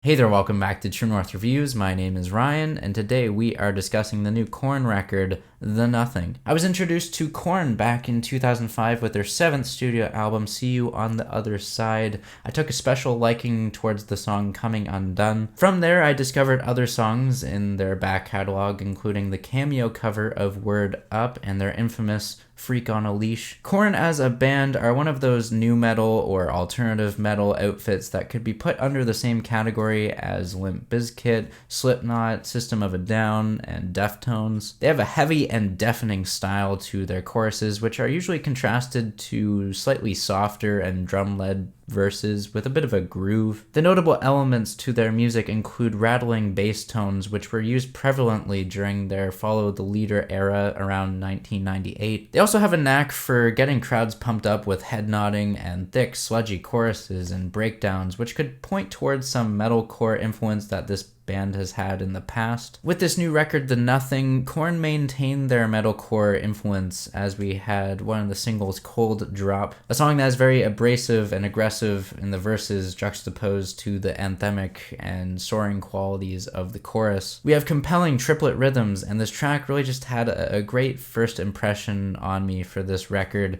Hey there, welcome back to True North Reviews. My name is Ryan, and today we are discussing the new Korn record, The Nothing. I was introduced to Korn back in 2005 with their 7th studio album, See You on the Other Side. I took a special liking towards the song Coming Undone. From there, I discovered other songs in their back catalog, including the cameo cover of Word Up and their infamous Freak on a Leash. Korn as a band are one of those new metal or alternative metal outfits that could be put under the same category as Limp Bizkit, Slipknot, System of a Down, and Deftones. They have a heavy and deafening style to their choruses, which are usually contrasted to slightly softer and drum-led verses with a bit of a groove. The notable elements to their music include rattling bass tones, which were used prevalently during their Follow the Leader era around 1998. They also have a knack for getting crowds pumped up with head nodding and thick, sludgy choruses and breakdowns, which could point towards some metalcore influence that this band has had in the past. With this new record, The Nothing, Korn maintained their metalcore influence as we had one of the singles, Cold Drop, a song that is very abrasive and aggressive in the verses juxtaposed to the anthemic and soaring qualities of the chorus. We have compelling triplet rhythms, and this track really just had a great first impression on me for this record.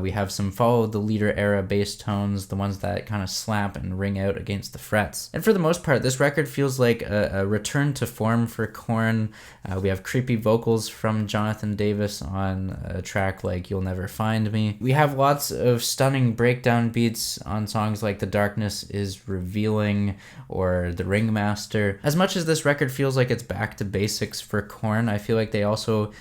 We have some Follow the Leader era bass tones, the ones that kind of slap and ring out against the frets. And for the most part, this record feels like a return to form for Korn. We have creepy vocals from Jonathan Davis on a track like You'll Never Find Me. We have lots of stunning breakdown beats on songs like The Darkness is Revealing or The Ringmaster. As much as this record feels like it's back to basics for Korn, I feel like they also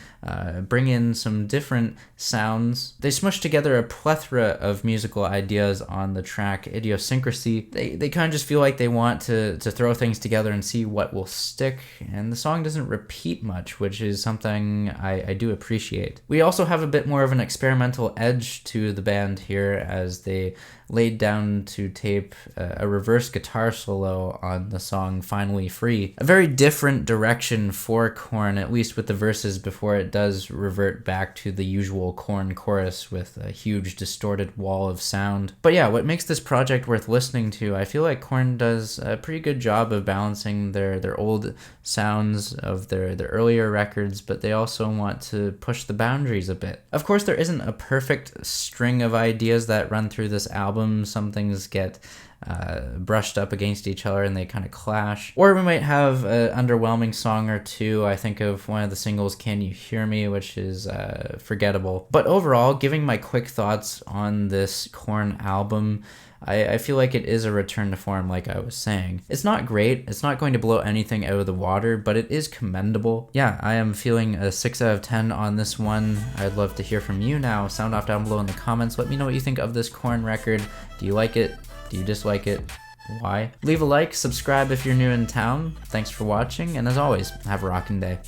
bring in some different sounds. They smush together a plethora of musical ideas on the track Idiosyncrasy. They kind of just feel like they want to throw things together and see what will stick, and the song doesn't repeat much, which is something I do appreciate. We also have a bit more of an experimental edge to the band here as they laid down to tape a reverse guitar solo on the song Finally Free. A very different direction for Korn, at least with the verses, before it does revert back to the usual Korn chorus with a huge distorted wall of sound. But yeah, what makes this project worth listening to, I feel like Korn does a pretty good job of balancing their old sounds of their earlier records, but they also want to push the boundaries a bit. Of course, there isn't a perfect string of ideas that run through this album. Some things get brushed up against each other and they kind of clash. Or we might have an underwhelming song or two. I think of one of the singles, Can You Hear Me, which is forgettable. But overall, giving my quick thoughts on this Korn album, I feel like it is a return to form, like I was saying. It's not great, it's not going to blow anything out of the water, but it is commendable. Yeah, I am feeling a 6 out of 10 on this one. I'd love to hear from you now. Sound off down below in the comments. Let me know what you think of this Korn record. Do you like it? Do you dislike it? Why? Leave a like, subscribe if you're new in town. Thanks for watching, and as always, have a rockin' day.